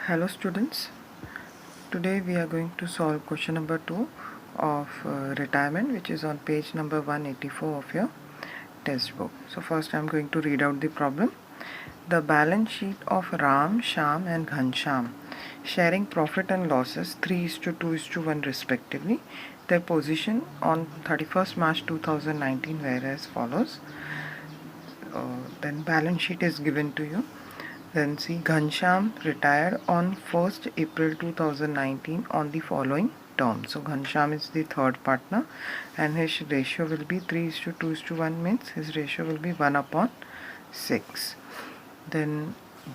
Hello students, today we are going to solve question number 2 of retirement, which is on page number 184 of your test book. So first I am going to read out the problem. The balance sheet of Ram, Shyam and Ghanshyam sharing profit and losses 3:2:1 respectively. Their position on 31st March 2019 were as follows. Then balance sheet is given to you. Then see, Ghanshyam retired on 1st April 2019 on the following terms. So Ghanshyam is the third partner and his ratio will be 3:2:1, means his ratio will be 1/6. Then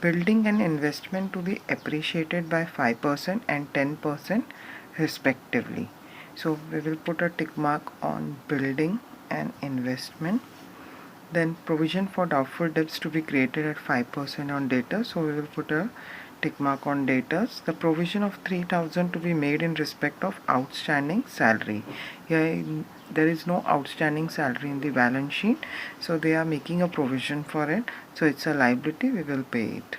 building and investment to be appreciated by 5% and 10% respectively. So we will put a tick mark on building and investment. Then provision for doubtful debts to be created at 5% on debtors. So we will put a tick mark on debtors. The provision of 3,000 to be made in respect of outstanding salary. Here there is no outstanding salary in the balance sheet, so they are making a provision for it. So it's a liability, we will pay it.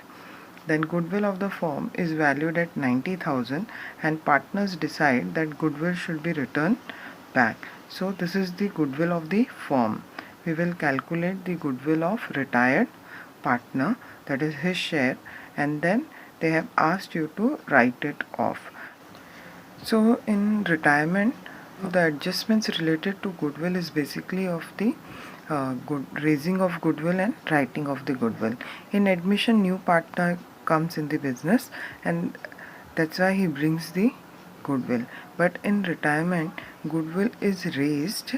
Then goodwill of the firm is valued at 90,000 and partners decide that goodwill should be returned back. So this is the goodwill of the firm. We will calculate the goodwill of retired partner, that is his share, and then they have asked you to write it off. So in retirement, the adjustments related to goodwill is basically of the raising of goodwill and writing of the goodwill. In admission, new partner comes in the business and that's why he brings the goodwill. But in retirement, goodwill is raised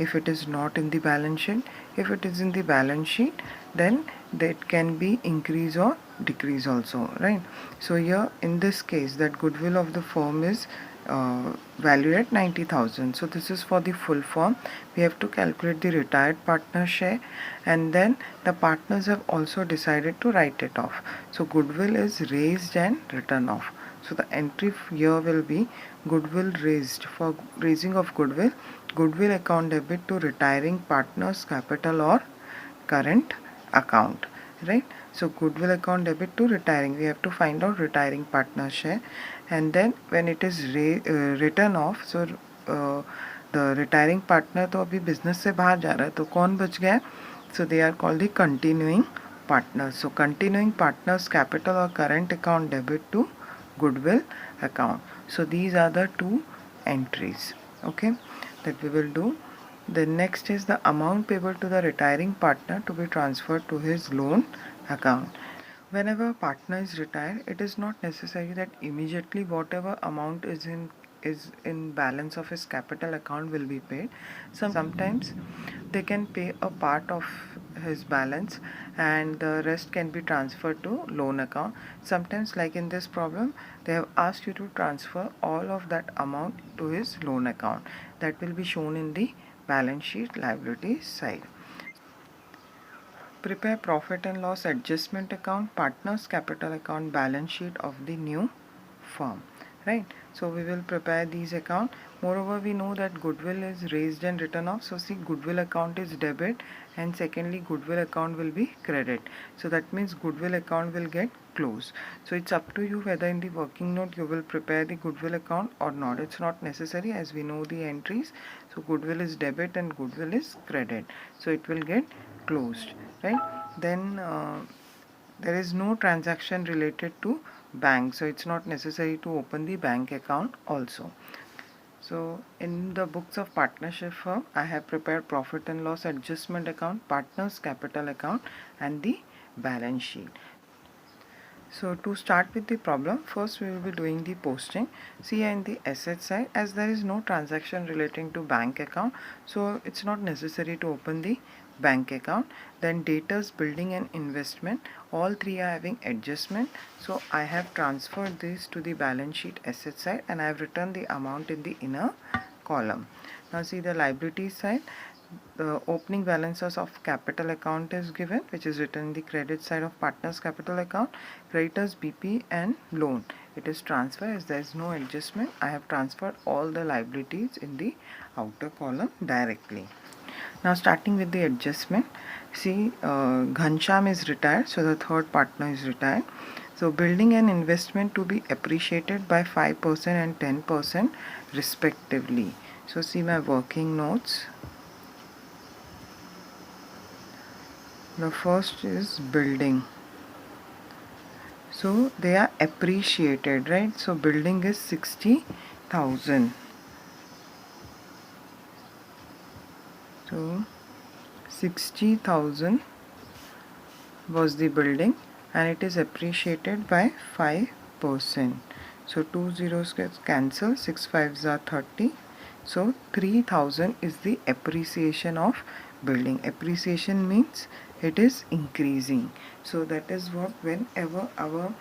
if it is not in the balance sheet. If it is in the balance sheet, then that can be increase or decrease also, right? So here in this case, that goodwill of the firm is valued at 90,000. So this is for the full firm. We have to calculate the retired partner share, and then the partners have also decided to write it off. So goodwill is raised and written off. So the entry here will be goodwill raised. For raising of goodwill, goodwill account debit to retiring partners capital or current account, right? So goodwill account debit to retiring, we have to find out retiring partner share, and then when it is written off, so the retiring partner तो अभी business से बाहर जा रहा है, तो कौन बच गया? So they are called the continuing partners. So continuing partners capital or current account debit to goodwill account. So these are the two entries, okay, that we will do. The next is the amount payable to the retiring partner to be transferred to his loan account. Whenever a partner is retired, it is not necessary that immediately whatever amount is in balance of his capital account will be paid. Sometimes they can pay a part of his balance and the rest can be transferred to loan account. Sometimes, like in this problem, they have asked you to transfer all of that amount to his loan account. That will be shown in the balance sheet liabilities side. Prepare profit and loss adjustment account, partners capital account, balance sheet of the new firm, right? So we will prepare these account. Moreover, we know that goodwill is raised and written off. So see, goodwill account is debit and secondly goodwill account will be credit. So that means goodwill account will get closed. So it's up to you whether in the working note you will prepare the goodwill account or not. It's not necessary as we know the entries. So goodwill is debit and goodwill is credit. So it will get closed, right? Then there is no transaction related to bank, so it's not necessary to open the bank account also. So in the books of partnership firm, I have prepared profit and loss adjustment account, partners capital account and the balance sheet. So to start with the problem, first we will be doing the posting. See, in the asset side, as there is no transaction relating to bank account, so it's not necessary to open the bank account. Then debtors, building and investment, all three are having adjustment. So I have transferred this to the balance sheet asset side and I have written the amount in the inner column. Now see the liability side. The opening balances of capital account is given, which is written in the credit side of partners capital account. Creditors BP and loan, it is transfer, as there is no adjustment. I have transferred all the liabilities in the outer column directly. Now starting with the adjustment, see Ghanshyam is retired, so the third partner is retired. So building and investment to be appreciated by 5% and 10% respectively. So see my working notes. The first is building. So they are appreciated, right? So building is 60,000. So 60,000 was the building and it is appreciated by 5%. So 2 zeros gets cancelled, 6 fives are 30. So 3000 is the appreciation of building. Appreciation means it is increasing. So that is what, whenever our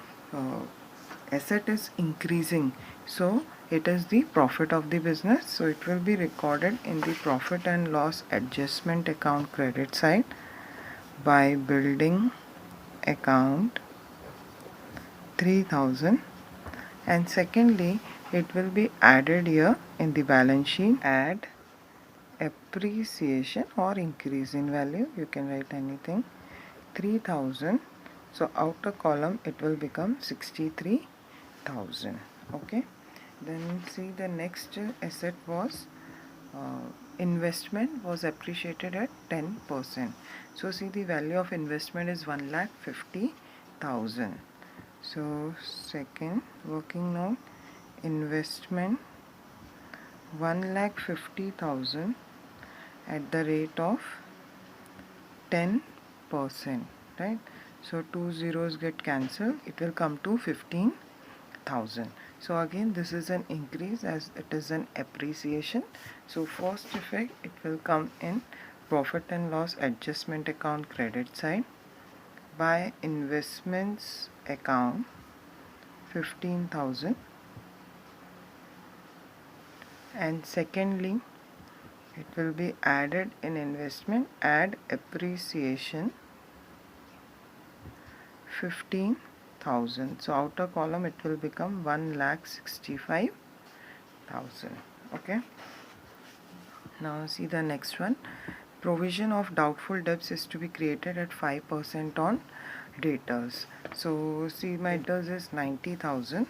asset is increasing, so it is the profit of the business. So it will be recorded in the profit and loss adjustment account credit side by building account 3000, and secondly it will be added here in the balance sheet. Add appreciation or increase in value, you can write anything, 3000. So outer column it will become 63,000. Okay, then see the next asset was investment was appreciated at 10%. So see the value of investment is 1,50,000. So second working note, investment 1,50,000 at the rate of 10%, right? So 2 zeros get cancelled, it will come to 15,000. So again this is an increase as it is an appreciation. So first effect it will come in profit and loss adjustment account credit side by investments account 15,000, and secondly it will be added in investment, add appreciation 15,000. So outer column it will become 1,65,000. Okay, now see the next one. Provision of doubtful debts is to be created at 5% on debtors. So see my debtors is 90,000.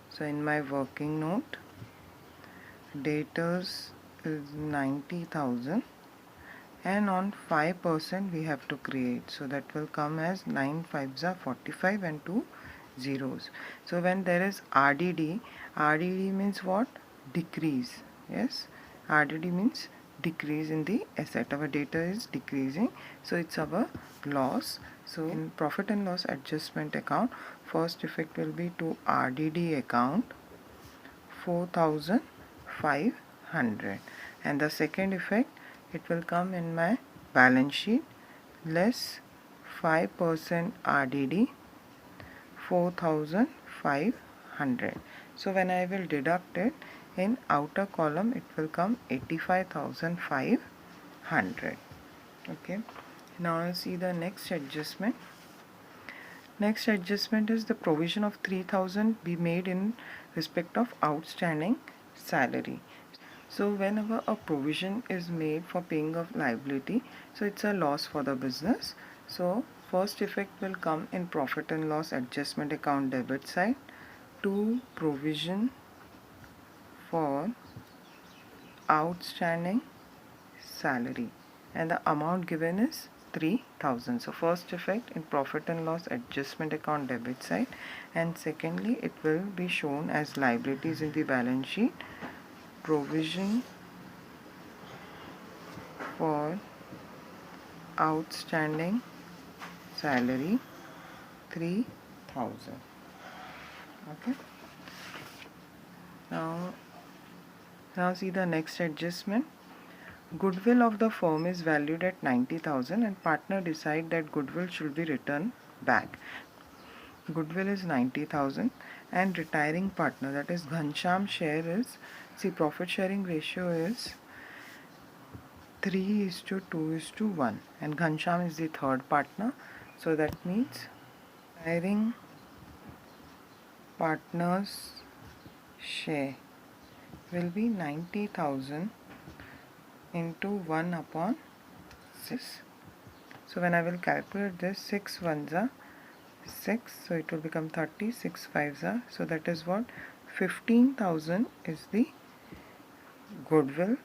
So in my working note, debtors is 90,000 and on 5% we have to create. So that will come as 9 5s are 45 and 2 zeros. So when there is RDD, RDD means what? Decrease. Yes, RDD means decrease in the asset. Our data is decreasing, so it's our loss. So in profit and loss adjustment account, first effect will be to RDD account 4,500, and the second effect it will come in my balance sheet less 5% RDD 4,500. So when I will deduct it in outer column it will come 85,500. Okay, now see the next adjustment. Next adjustment is the provision of 3,000 be made in respect of outstanding salary. So whenever a provision is made for paying of liability, so it's a loss for the business. So first effect will come in profit and loss adjustment account debit side to provision for outstanding salary, and the amount given is 3,000. So first effect in profit and loss adjustment account debit side, and secondly it will be shown as liabilities in the balance sheet, provision for outstanding salary 3,000. Okay, now see the next adjustment. Goodwill of the firm is valued at 90,000 and partner decide that goodwill should be returned back. Goodwill is 90,000 and retiring partner, that is Ghanshyam share is, see profit sharing ratio is 3:2:1 and Ghanshyam is the third partner. So that means retiring partner's share will be 90,000 into 1/6. So when I will calculate this, 6 ones are 6, so it will become 30, 6 5s are, so that is what 15,000 is the goodwill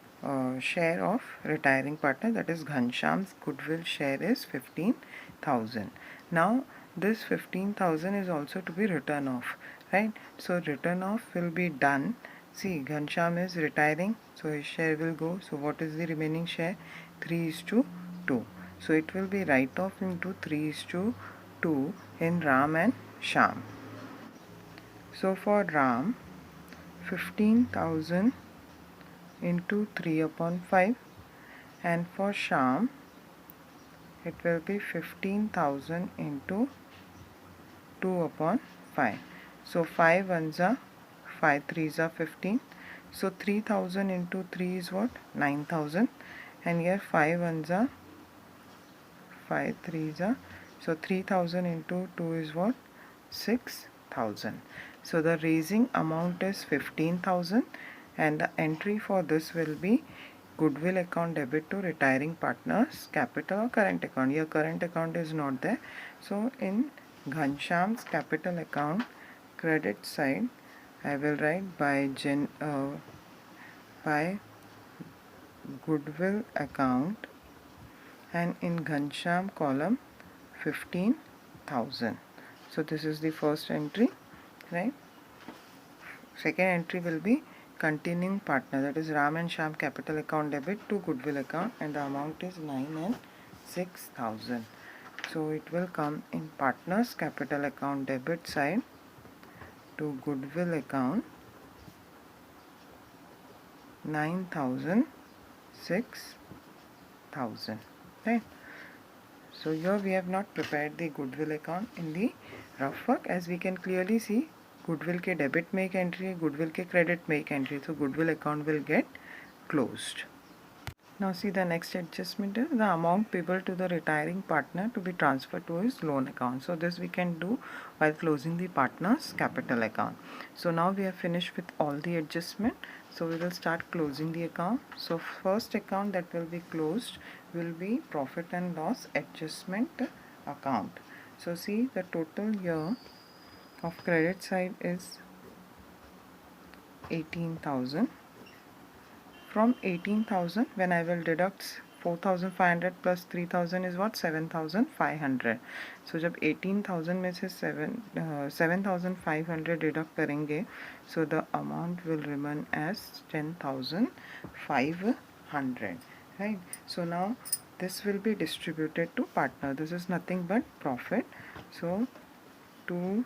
share of retiring partner, that is Ghanshyam's goodwill share is 15,000. Now this 15,000 is also to be written off, right? So written off will be done. See, Ghanshyam is retiring, so his share will go. So what is the remaining share? 3:2. So it will be write off into 3:2 in Ram and Shyam. So for Ram, 15,000 into 3 upon 5, and for Shyam it will be 15,000 into 2 upon 5. So 5 ones are 5 threes are 15. So 3,000 into 3 is what? 9,000. And here 5 ones are 5 threes are. So 3,000 into 2 is what? 6,000. So the raising amount is 15,000, and the entry for this will be goodwill account debit to retiring partners capital or current account. Your current account is not there. So in Ghanshyam's capital account credit side, I will write by goodwill account, and in Ghanshyam column 15,000. So this is the first entry, right? Second entry will be continuing partner, that is Ram and Shyam capital account debit to goodwill account, and the amount is 9 and 6,000. So it will come in partners capital account debit side to goodwill account 9,000, 6,000, right? So here we have not prepared the goodwill account in the rough work. As we can clearly see, goodwill के debit में एक entry है, goodwill के credit में एक entry, so goodwill account will get closed. Now see, the next adjustment is the amount payable to the retiring partner to be transferred to his loan account. So this we can do while closing the partner's capital account. So now we have finished with all the adjustment. So we will start closing the account. So first account that will be closed will be profit and loss adjustment account. So see, the total here of credit side is 18,000. From 18,000, when I will deduct 4,500 plus 3,000 is what? 7,500. So जब 18,000 में से 7,500 deduct करेंगे, so the amount will remain as 10,500, right? So now this will be distributed to partner. This is nothing but profit. So to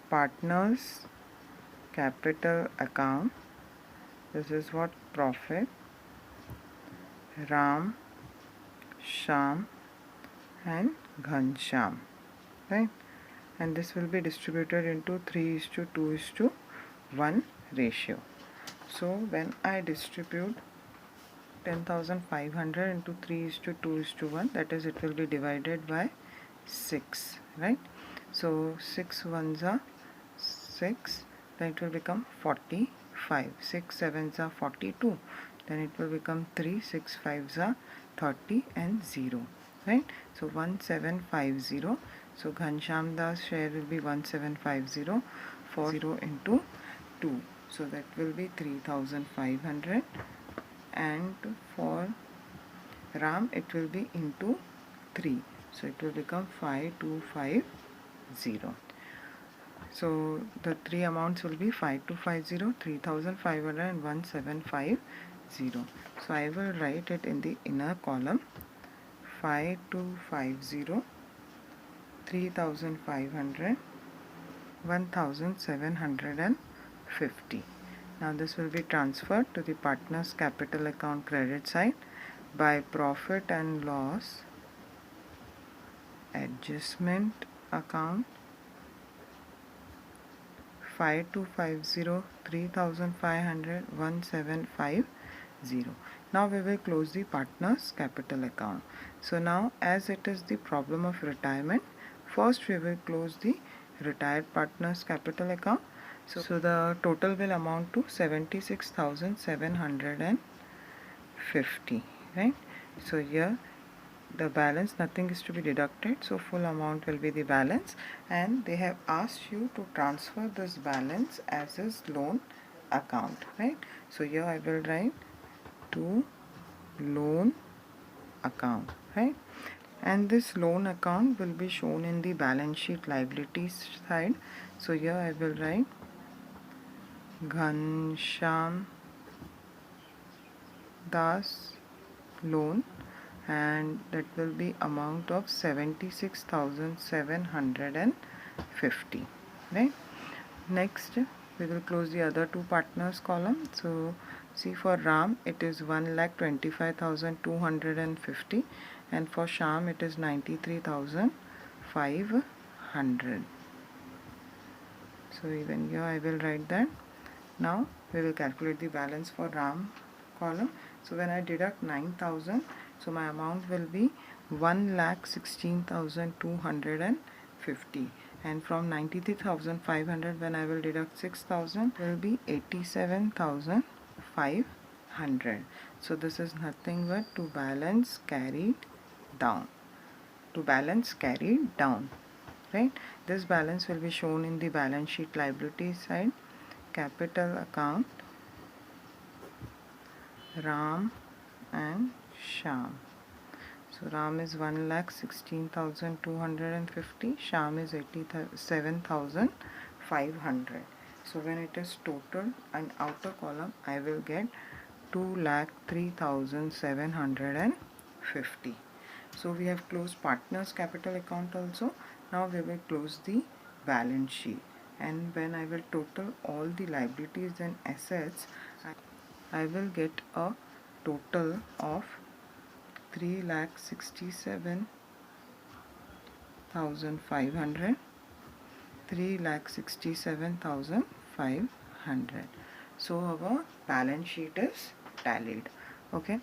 partners capital account, this is what? Profit, Ram, Shyam and Ghanshyam, right? And this will be distributed into 3:2:1 ratio. So when I distribute 10,500 into 3:2:1, that is, it will be divided by 6, right? So 6 ones are 6, then it will become 45. 6 sevens are 42, then it will become 3, 6 fives are 30 and 0, right? So 1750. So Ghanshyam Das share will be 1750 for 0 into 2, so that will be 3,500, and for Ram it will be into 3, so it will become 5250. So the three amounts will be 5250, 3,500 and 1750. So I will write it in the inner column: 5250, 3,500, 1,750. Now this will be transferred to the partner's capital account credit side by profit and loss adjustment account 5250, 3,500, 1750. Now we will close the partner's capital account. So now, as it is the problem of retirement, first we will close the retired partner's capital account. So the total will amount to 76,750, right? So here the balance, nothing is to be deducted, so full amount will be the balance, and they have asked you to transfer this balance as his loan account, right? So here I will write to loan account, right? And this loan account will be shown in the balance sheet liabilities side. So here I will write Ghanshyam Das loan, and that will be amount of 76,750, right? Next we will close the other two partners column. So see, for Ram it is 1,25,250, and for Sham it is 93,500. So even here I will write that. Now we will calculate the balance for Ram column. So when I deduct 9,000, so my amount will be 1,16,250, and from 93,500 when I will deduct 6,000 will be 87,500. So this is nothing but to balance carried down. Right? This balance will be shown in the balance sheet liability side. Capital account Ram and Sham. So Ram is 1,16,250, Sham is 87,500. So when it is total and outer column, I will get 2,03,750. So we have closed partners capital account also. Now we will close the balance sheet, and when I will total all the liabilities and assets, I will get a total of 3,67,500, 3,67,500. So our balance sheet is tallied. Okay.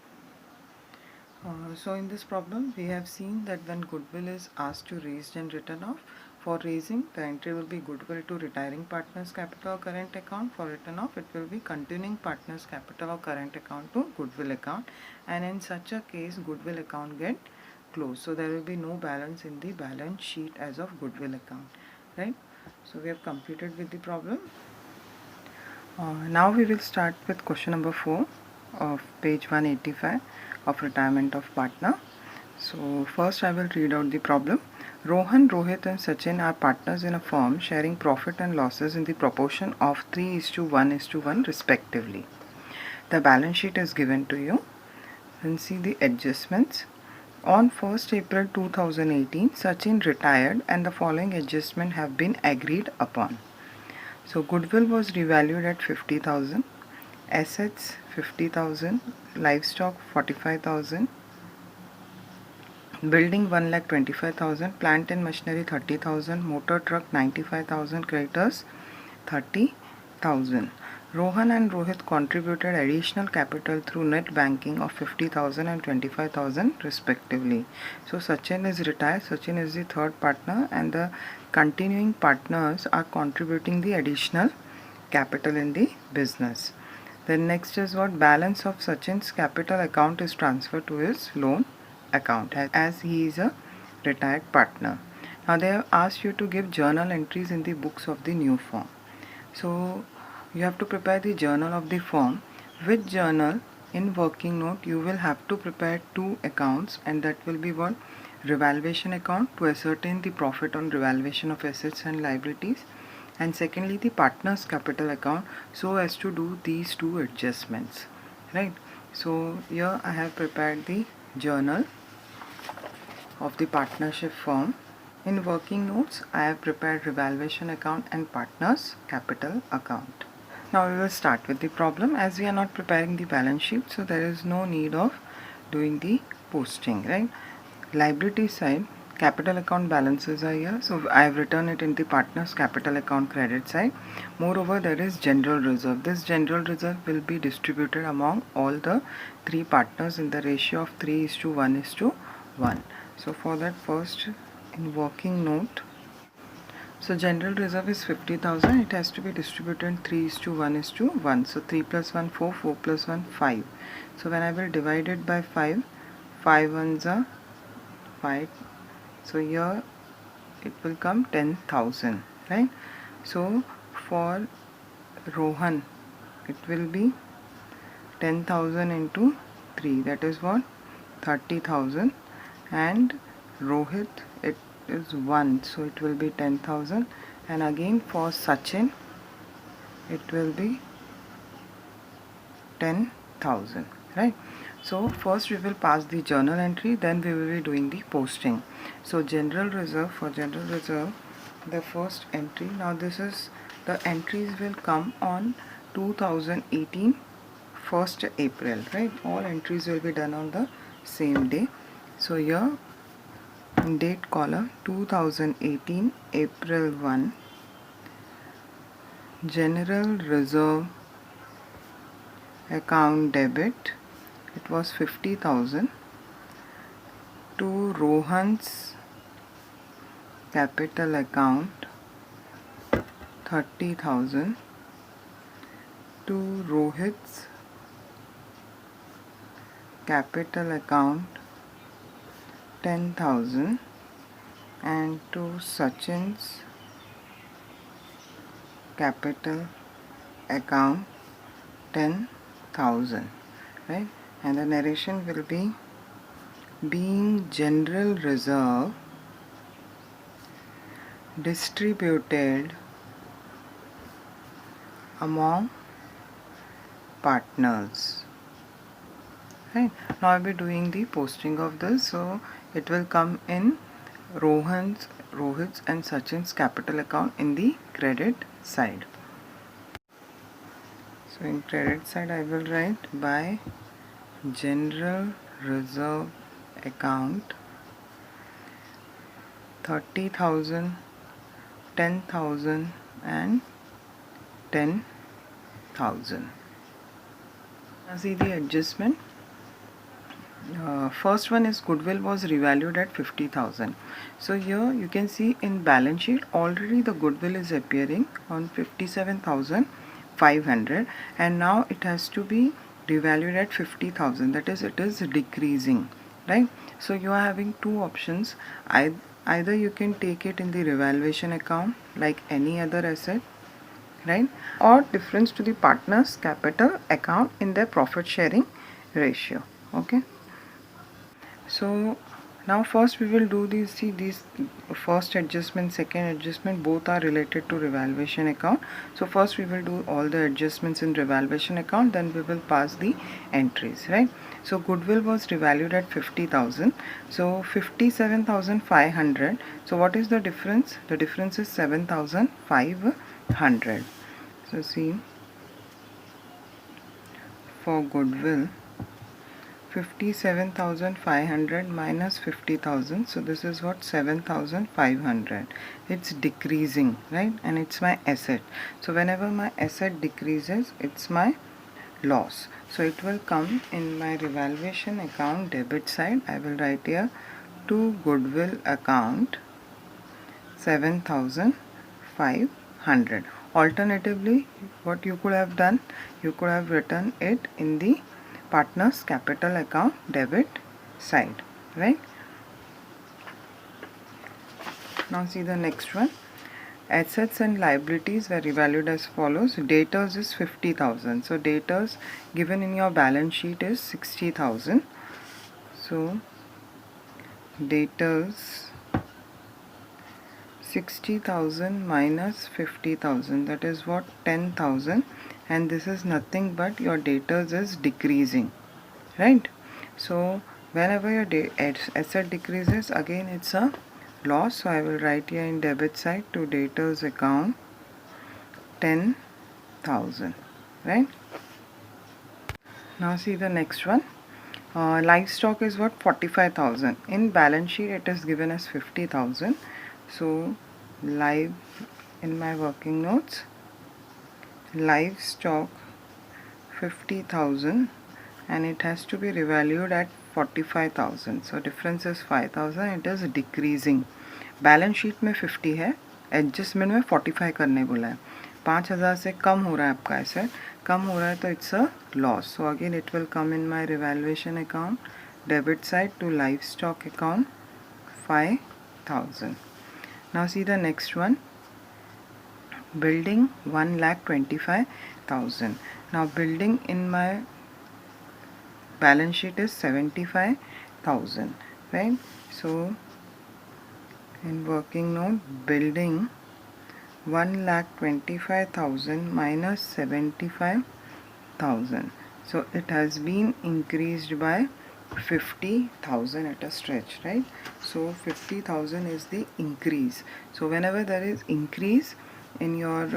So in this problem we have seen that when goodwill is asked to raised and written off, for raising the entry will be goodwill to retiring partners capital or current account. For written off it will be continuing partners capital or current account to goodwill account, and in such a case goodwill account get closed. So there will be no balance in the balance sheet as of goodwill account, right? So we have completed with the problem. Now we will start with question number 4 of page 185 of retirement of partner. So first I will read out the problem. Rohan, Rohit and Sachin are partners in a firm sharing profit and losses in the proportion of 3:1:1 respectively. The balance sheet is given to you, and see the adjustments. On 1st April 2018, Sachin retired and the following adjustments have been agreed upon. So goodwill was revalued at 50,000, assets 50,000, livestock 45,000, building 1,25,000, plant and machinery 30,000, motor truck 95,000, creditors 30,000. Rohan and Rohit contributed additional capital through net banking of 50,000 and 25,000 respectively. So Sachin is retired, Sachin is the third partner, and the continuing partners are contributing the additional capital in the business. Then next is what? Balance of Sachin's capital account is transferred to his loan account as he is a retired partner. Now they have asked you to give journal entries in the books of the new firm. So you have to prepare the journal of the firm. With journal, in working note you will have to prepare two accounts, and that will be what? Revaluation account to ascertain the profit on revaluation of assets and liabilities, and secondly the partners capital account, so as to do these two adjustments, right? So here I have prepared the journal of the partnership firm. In working notes I have prepared revaluation account and partners capital account. Now we will start with the problem. As we are not preparing the balance sheet, so there is no need of doing the posting, right? Liability side, capital account balances are here, so I have written it in the partners capital account credit side. Moreover, there is general reserve. This general reserve will be distributed among all the three partners in the ratio of 3:1:1. So for that, first in working note, so general reserve is 50,000. It has to be distributed 3:1:1. So 3 plus 1 4, 4 plus 1 5. So when I will divide it by 5, 5 ones are 5. So here it will come 10,000, right? So for Rohan it will be 10,000 into 3, that is what, 30,000, and Rohit it is 1, so it will be 10,000, and again for Sachin it will be 10,000, right? So first we will pass the journal entry, then we will be doing the posting. So general reserve, for general reserve, the first entry, now this is, the entries will come on 2018 1st April, right? All entries will be done on the same day. So here in date column 2018 April 1, general reserve account debit, it was 50,000 to Rohan's capital account, 30,000 to Rohit's capital account, 10,000, and to Sachin's capital account, 10,000, right? And the narration will be, being general reserve distributed among partners, right? Now I'll be doing the posting of this, so it will come in Rohit's and Sachin's capital account in the credit side. So in credit side I will write by general reserve account 30,000, 10,000 and 10,000. Now see the adjustment. First one is goodwill was revalued at 50,000. So here you can see in balance sheet already the goodwill is appearing on 57,500, and now it has to be revalued at 50,000, that is it is decreasing, right? So you are having two options. Either you can take it in the revaluation account like any other asset, right, or difference to the partners capital account in their profit sharing ratio. Okay, so now first we will do these, see these first adjustment, second adjustment, both are related to revaluation account. So first we will do all the adjustments in revaluation account, then we will pass the entries, right? So goodwill was revalued at 50,000, so 57,500. So what is the difference? The difference is 7,500. So see, for goodwill 57,500 minus 50,000, so this is what, 7,500. It's decreasing, right? And it's my asset. So whenever my asset decreases, it's my loss. So it will come in my revaluation account debit side. I will write here to goodwill account 7,500. Alternatively, what you could have done, you could have written it in the partners capital account debit side, right? Now see the next one. Assets and liabilities were revalued as follows. Debtors is 50,000. So debtors given in your balance sheet is 60,000. So debtors 60,000 minus 50,000, that is what, 10,000, and this is nothing but your debtors is decreasing, right? So whenever your asset decreases, again it's a loss. So I will write here in debit side to debtors account 10,000, right? Now see the next one. Livestock is what, 45,000. In balance sheet it is given as 50,000. So live, in my working notes, livestock 50,000, and it has to be revalued at 45,000. So difference is 5,000. it is decreasing. Balance sheet में 50 है, adjustment में 45 करने बोला है. 5,000 से कम हो रहा है आपका एसेट, कम हो रहा है तो it's a loss. So again it will come in my revaluation account debit side to live stock account 5,000. Now see the next one. Building 1,25,000. Now building in my balance sheet is 75,000, right? So in working note, building 1,25,000 minus 75,000. So it has been increased by 50,000 at a stretch, right? So 50,000 is the increase. So whenever there is increase in your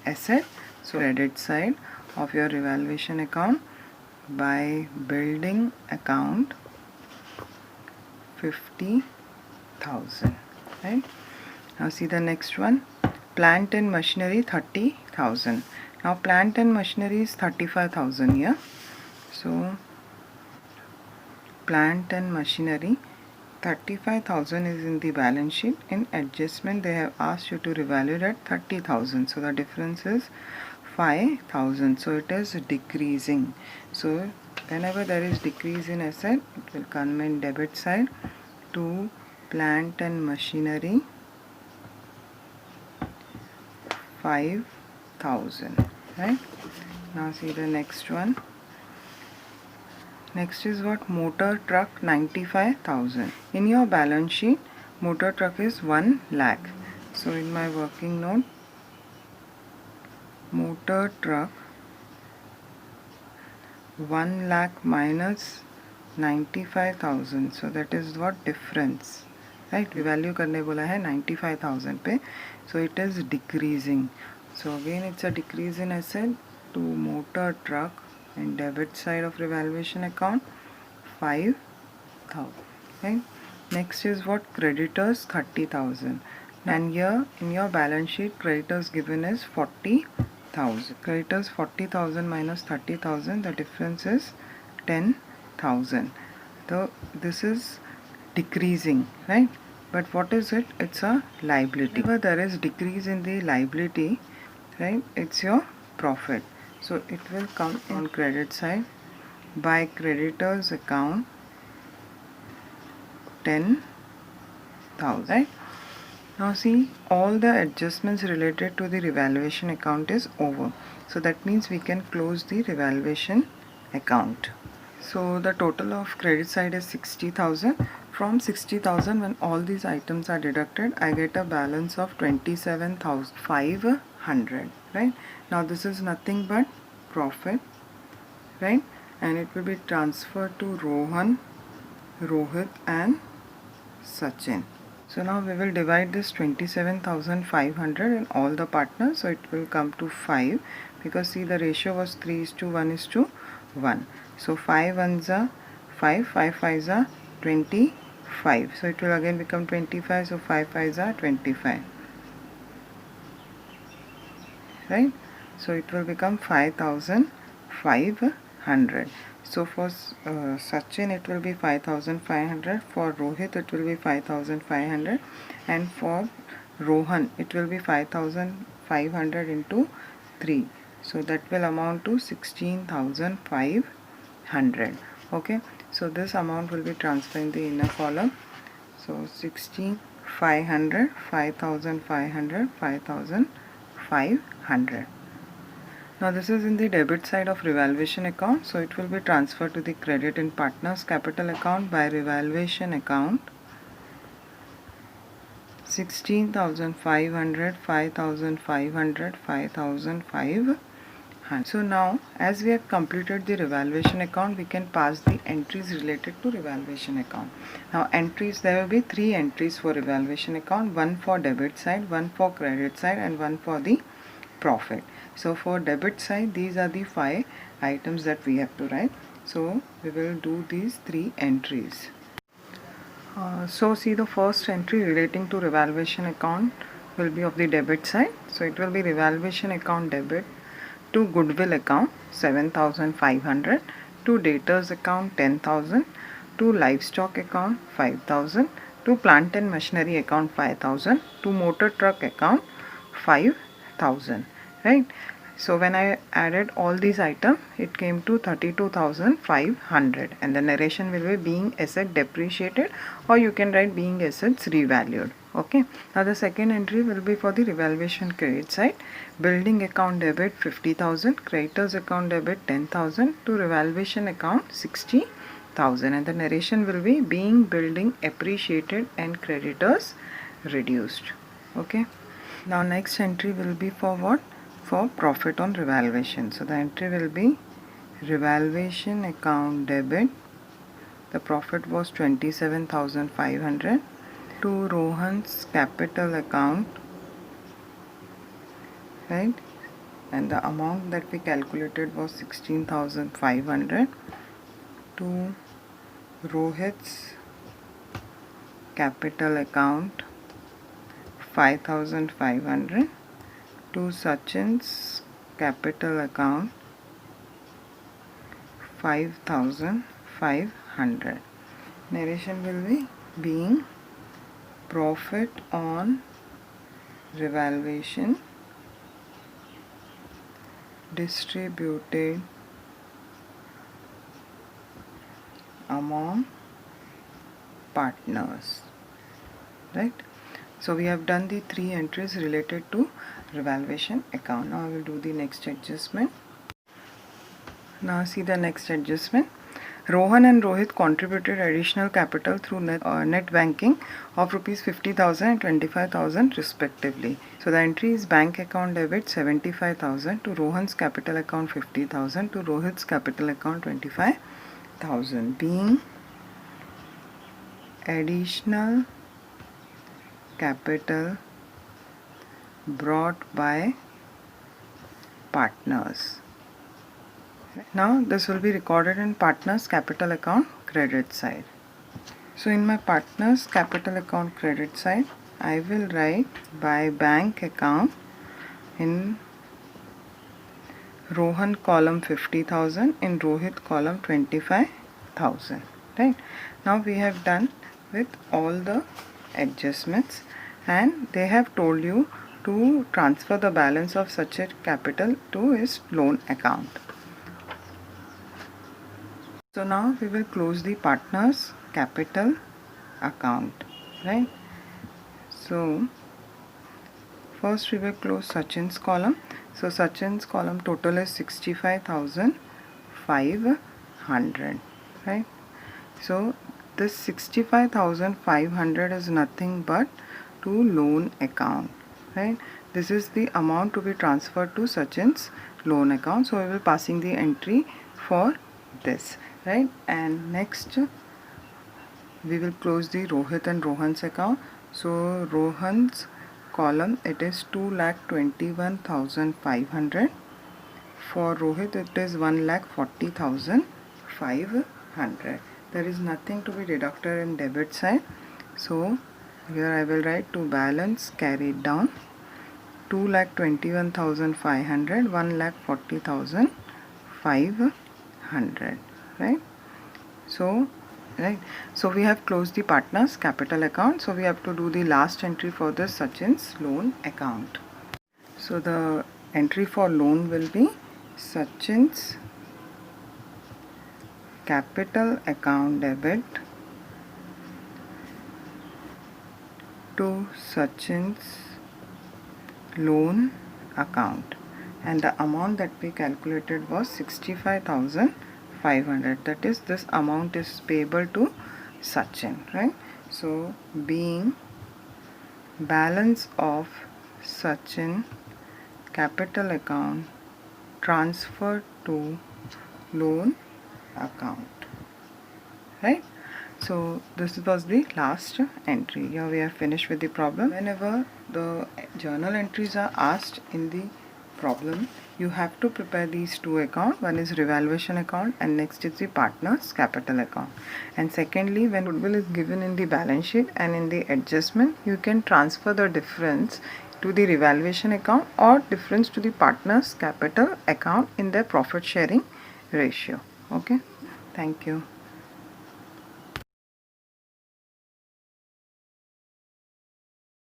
asset, so credit side of your revaluation account, by building account 50,000, right? Now see the next one. Plant and machinery 30,000. Now plant and machinery is 35,000 here. So plant and machinery 35,000 is in the balance sheet. In adjustment they have asked you to revalue at 30,000. So the difference is 5,000. So it is decreasing. So whenever there is decrease in asset, it will come in debit side to plant and machinery 5,000, right? Now see the next one. Next is what? Motor truck 95,000. In your balance sheet, motor truck is 1 lakh. So in my working note, motor truck 1 lakh minus 95,000. So that is what difference, right? Value करने बोला है 95,000 पे. So it is decreasing. So again it's a decrease in asset to motor truck and debit side of revaluation account 5,000, right? Next is what? Creditors 30,000. And here in your balance sheet, creditors given is 40,000. Creditors 40,000 minus 30,000, the difference is 10,000. So this is decreasing, right? But what is it? It's a liability. Whenever there is decrease in the liability, right, it's your profit. So it will come on credit side by creditors account 10,000, right? Now see, all the adjustments related to the revaluation account is over. So that means we can close the revaluation account. So the total of credit side is 60,000. From 60,000, when all these items are deducted, I get a balance of 27,500, right? Now this is nothing but profit, right? And it will be transferred to Rohan, Rohit and Sachin. So now we will divide this 27,500 in all the partners. So it will come to 5, because see the ratio was 3:1:1. So 5 ones are 5, 5 5s are 25. So it will again become 25. So 5 5s are 25, right? So it will become 5,500. So for Sachin it will be 5,500, for Rohit it will be 5,500, and for Rohan it will be 5,500 into 3. So that will amount to 16,500. Okay, so this amount will be transferred in the inner column. So 16,500, 5,500, 5,500. Now this is in the debit side of revaluation account, so it will be transferred to the credit in partners capital account by revaluation account 16,500, 5,500, 5,500. So now as we have completed the revaluation account, we can pass the entries related to revaluation account. Now entries, there will be 3 entries for revaluation account, one for debit side, one for credit side, and one for the profit. So for debit side, these are the 5 items that we have to write. So we will do these 3 entries. So see, the first entry relating to revaluation account will be of the debit side. So it will be revaluation account debit to goodwill account 7,500, to debtors account 10,000, to livestock account 5,000, to plant and machinery account 5,000, to motor truck account 5,000, right? So when I added all these items, it came to 32,500, and the narration will be being asset depreciated, or you can write being assets revalued. Okay. Now the second entry will be for the revaluation credit side. Building account debit 50,000, creditors account debit 10,000, to revaluation account 60,000, and the narration will be being building appreciated and creditors reduced. Okay. Now next entry will be for what? For profit on revaluation. So the entry will be revaluation account debit. The profit was 27,500, to Rohan's capital account, right? And the amount that we calculated was 16,500, to Rohit's capital account 5,500, to Sachin's capital account 5,500. Narration will be being profit on revaluation distributed among partners, right? So we have done the 3 entries related to revaluation account. Now I will do the next adjustment. Now see the next adjustment. Rohan and Rohit contributed additional capital through net banking of rupees 50,000 and 25,000 respectively. So the entry is bank account debit 75,000, to Rohan's capital account 50,000, to Rohit's capital account 25,000, being additional capital brought by partners. Now this will be recorded in partners capital account credit side. So in my partners capital account credit side, I will write by bank account in Rohan column 50,000, in Rohit column 25,000. Right. Now we have done with all the adjustments, and they have told you to transfer the balance of such a capital to his loan account. So now we will close the partners capital account, right? So first we will close Sachin's column. So Sachin's column total is 65,500, right? So this 65,500 is nothing but to loan account, right? This is the amount to be transferred to Sachin's loan account. So we will passing the entry for this, right? And next we will close the Rohit and Rohan's account. So Rohan's column, it is 2,21,500. For Rohit it is 1,40,500. There is nothing to be deducted in debit side. So here I will write to balance carried down 2,21,500, 1,40,500, right? So we have closed the partners capital account. So we have to do the last entry for the Sachin's loan account. So the entry for loan will be Sachin's capital account debit to Sachin's loan account, and the amount that we calculated was 65,500. that is, this amount is payable to Sachin, right? So being balance of Sachin capital account transferred to loan account, right? So this was the last entry. Here we are finished with the problem. Whenever the journal entries are asked in the problem, you have to prepare these two accounts. One is revaluation account and next is the partners capital account. And secondly, when goodwill is given in the balance sheet and in the adjustment, you can transfer the difference to the revaluation account or difference to the partners capital account in their profit sharing ratio. Okay, thank you.